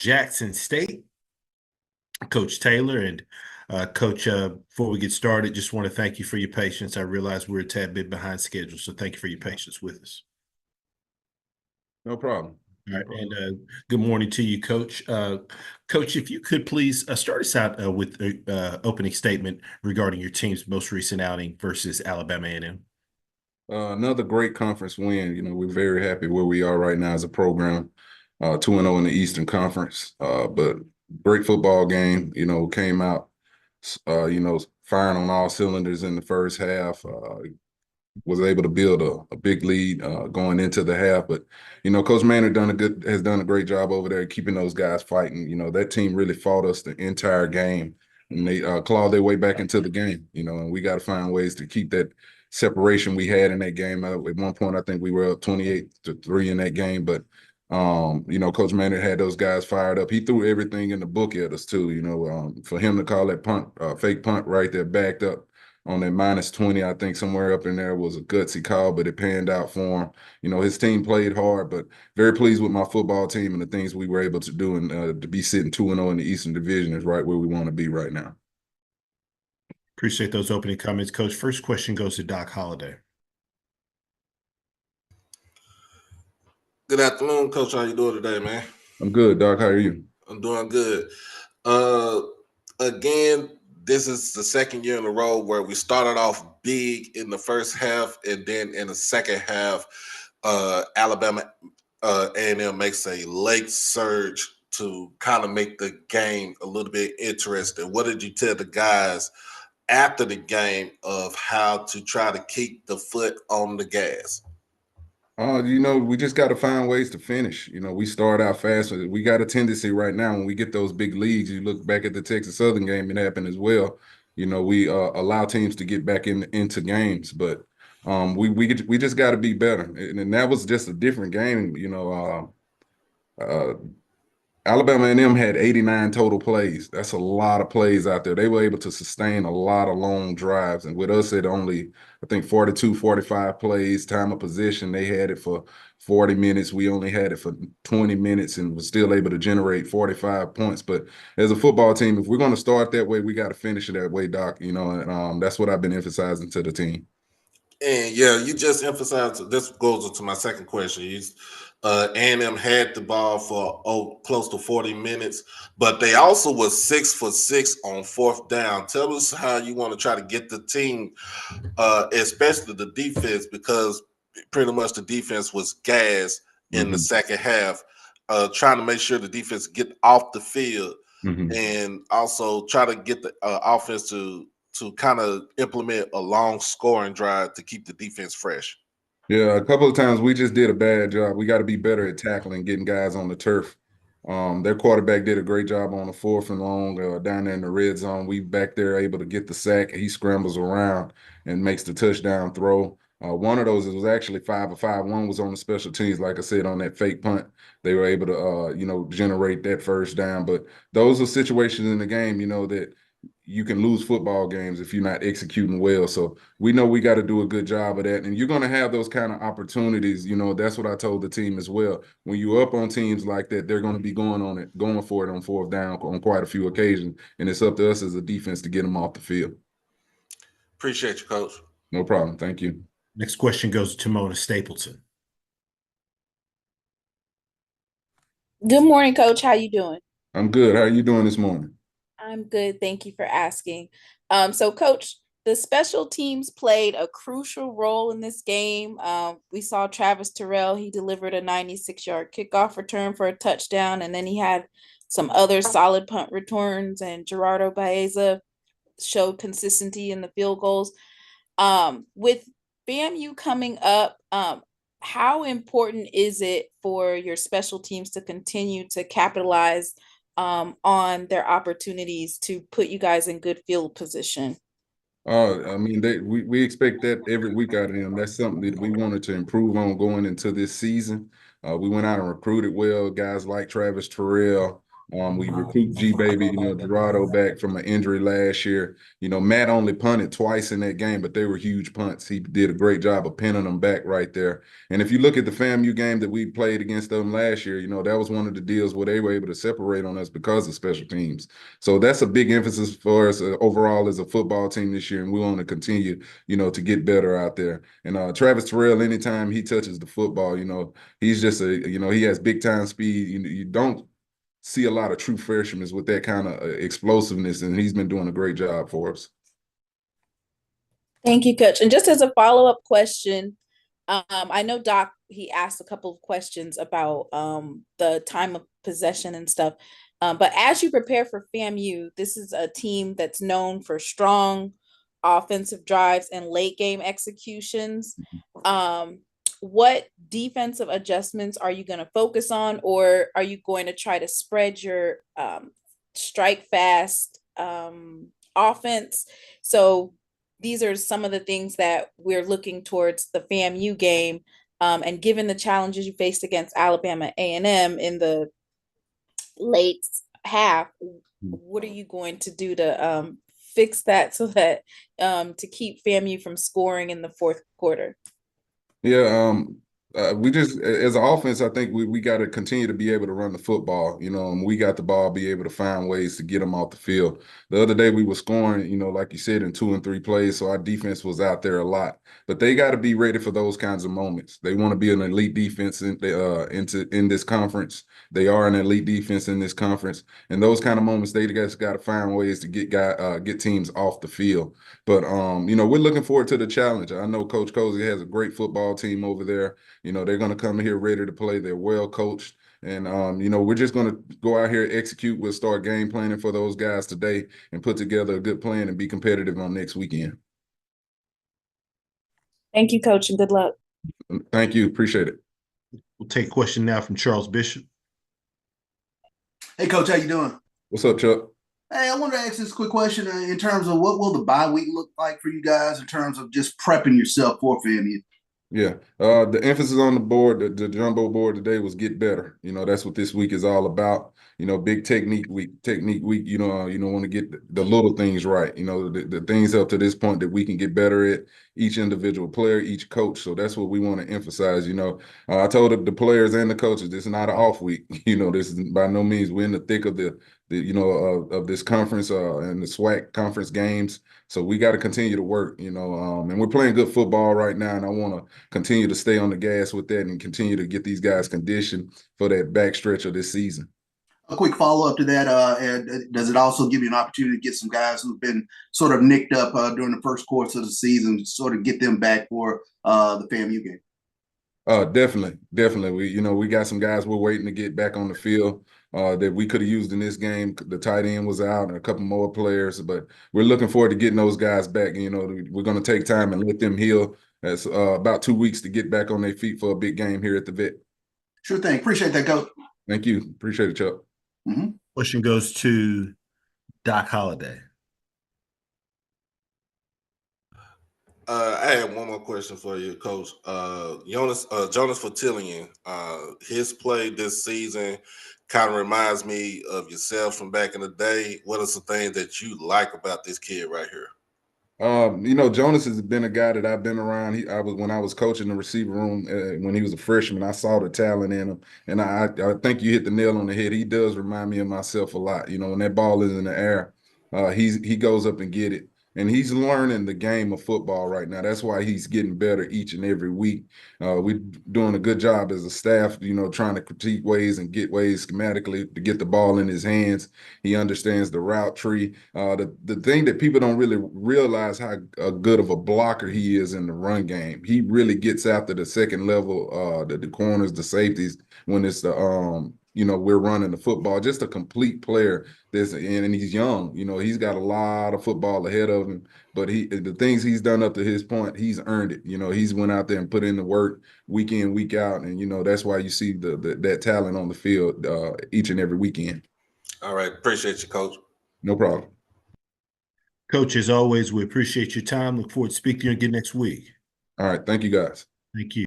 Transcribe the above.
Jackson State, Coach Taylor. And Coach, before we get started, just want to thank you for your patience. I realize we're a tad bit behind schedule, so thank you for your patience with us. No problem. All right, and good morning to you, Coach. Coach, if you could please start us out with an opening statement regarding your team's most recent outing versus Alabama A&M. Another great conference win. We're very happy where we are right now as a program, 2-0 in the Eastern Conference. But great football game, came out, firing on all cylinders in the first half. Was able to build a big lead going into the half. But, Coach Maynard has done a great job over there keeping those guys fighting. That team really fought us the entire game, and they clawed their way back into the game, and we got to find ways to keep that separation we had in that game. At one point, I think we were up 28-3 in that game, but Coach Maynard had those guys fired up. He threw everything in the book at us too. For him to call that punt, fake punt right there, backed up on that -20, I think somewhere up in there, was a gutsy call, but it panned out for him. His team played hard, but very pleased with my football team and the things we were able to do, and to be sitting 2-0 in the Eastern Division is right where we want to be right now. Appreciate those opening comments, Coach. First question goes to Doc Holliday. Good afternoon, Coach. How you doing today, man? I'm good, Doc. How are you? I'm doing good. Again, this is the second year in a row where we started off big in the first half, and then in the second half, Alabama A&M makes a late surge to kind of make the game a little bit interesting. What did you tell the guys after the game of how to try to keep the foot on the gas? We just got to find ways to finish. We start out fast. We got a tendency right now when we get those big leads. You look back at the Texas Southern game, it happened as well. We allow teams to get back into games, but we just got to be better. And that was just a different game. Alabama A&M had 89 total plays. That's a lot of plays out there. They were able to sustain a lot of long drives. And with us at only, I think, 42, 45 plays, time of possession, they had it for 40 minutes. We only had it for 20 minutes and was still able to generate 45 points. But as a football team, if we're going to start that way, we got to finish it that way, Doc. And that's what I've been emphasizing to the team. And yeah, you just emphasized, this goes into my second question. A&M had the ball for close to 40 minutes, but they also was 6 for 6 on fourth down. Tell us how you want to try to get the team, especially the defense, because pretty much the defense was gassed in the second half, trying to make sure the defense get off the field, and also try to get the offense to kind of implement a long scoring drive to keep the defense fresh. Yeah, a couple of times we just did a bad job. We got to be better at tackling, getting guys on the turf. Their quarterback did a great job on the 4th and long down there in the red zone. We back there able to get the sack. He scrambles around and makes the touchdown throw. One of those, it was actually 5 of 5. One was on the special teams, like I said, on that fake punt. They were able to, generate that first down. But those are situations in the game, that you can lose football games if you're not executing well. So we know we got to do a good job of that. And you're going to have those kind of opportunities. That's what I told the team as well. When you're up on teams like that, they're going to be going for it on fourth down on quite a few occasions. And it's up to us as a defense to get them off the field. Appreciate you, Coach. No problem. Thank you. Next question goes to Mona Stapleton. Good morning, Coach. How you doing? I'm good. How are you doing this morning? I'm good. Thank you for asking. So, Coach, the special teams played a crucial role in this game. We saw Travis Terrell. He delivered a 96-yard kickoff return for a touchdown, and then he had some other solid punt returns, and Gerardo Baeza showed consistency in the field goals. With FAMU coming up, how important is it for your special teams to continue to capitalize on their opportunities to put you guys in good field position? We expect that every week out of them. That's something that we wanted to improve on going into this season. We went out and recruited well, guys like Travis Terrell, We recruit G-Baby, you know, Gerardo back from an injury last year. You know, Matt only punted twice in that game, but they were huge punts. He did a great job of pinning them back right there. And if you look at the FAMU game that we played against them last year, you know, that was one of the deals where they were able to separate on us because of special teams. So that's a big emphasis for us overall as a football team this year, and we want to continue, you know, to get better out there. And Travis Terrell, anytime he touches the football, you know, he's just you know, he has big time speed. You don't see a lot of true freshmen with that kind of explosiveness, and he's been doing a great job for us. Thank you, Coach. And just as a follow-up question, I know Doc, he asked a couple of questions about the time of possession and stuff. But as you prepare for FAMU, this is a team that's known for strong offensive drives and late game executions. What defensive adjustments are you going to focus on, or are you going to try to spread your strike fast offense? So these are some of the things that we're looking towards the FAMU game. And given the challenges you faced against Alabama A&M in the late half, what are you going to do to fix that so that to keep FAMU from scoring in the fourth quarter? Yeah, we just, as an offense, I think we got to continue to be able to run the football. You know, and we got the ball, be able to find ways to get them off the field. The other day we were scoring, you know, like you said, in 2 and 3 plays, so our defense was out there a lot. But they got to be ready for those kinds of moments. They want to be an elite defense in this conference. They are an elite defense in this conference, and those kind of moments, they just got to find ways to get teams off the field. But you know, we're looking forward to the challenge. I know Coach Cozy has a great football team over there. You know, they're going to come here ready to play. They're well coached. And, you know, we're just going to go out here, execute. We'll start game planning for those guys today and put together a good plan and be competitive on next weekend. Thank you, Coach, and good luck. Thank you. Appreciate it. We'll take a question now from Charles Bishop. Hey, Coach, how you doing? What's up, Chuck? Hey, I wanted to ask this quick question in terms of what will the bye week look like for you guys in terms of just prepping yourself for FAMU? Yeah, the emphasis on the board, the jumbo board today was get better. You know, that's what this week is all about. You know, big technique week. You know, want to get the little things right. You know, the things up to this point that we can get better at, each individual player, each coach. So that's what we want to emphasize. You know, I told the players and the coaches, this is not an off week. You know, this is by no means, we're in the thick of the you know, of this conference and the SWAC conference games. So we got to continue to work, you know, and we're playing good football right now. And I want to continue to stay on the gas with that and continue to get these guys conditioned for that backstretch of this season. A quick follow-up to that, and does it also give you an opportunity to get some guys who've been sort of nicked up during the first course of the season, sort of get them back for the FAMU game? Definitely. We got some guys we're waiting to get back on the field that we could have used in this game. The tight end was out and a couple more players, but we're looking forward to getting those guys back. You know, we're going to take time and let them heal. That's about 2 weeks to get back on their feet for a big game here at the Vet. Sure thing. Appreciate that, Coach. Thank you. Appreciate it, Chuck. Mm-hmm. Question goes to Doc Holliday. I have one more question for you, Coach. Jonas Fertillion, his play this season kind of reminds me of yourself from back in the day. What are some things that you like about this kid right here? You know, Jonas has been a guy that I've been around. When I was coaching the receiver room when he was a freshman, I saw the talent in him, and I think you hit the nail on the head. He does remind me of myself a lot. You know, when that ball is in the air, he goes up and get it. And he's learning the game of football right now. That's why he's getting better each and every week. We're doing a good job as a staff, you know, trying to critique ways and get ways schematically to get the ball in his hands. He understands the route tree. The thing that people don't really realize how good of a blocker he is in the run game. He really gets after the second level, the corners, the safeties, when it's the you know, we're running the football. Just a complete player. And he's young. You know, he's got a lot of football ahead of him. But the things he's done up to his point, he's earned it. You know, he's went out there and put in the work week in, week out, and you know that's why you see that talent on the field each and every weekend. All right, appreciate you, Coach. No problem. Coach, as always, we appreciate your time. Look forward to speaking to you again next week. All right, thank you, guys. Thank you.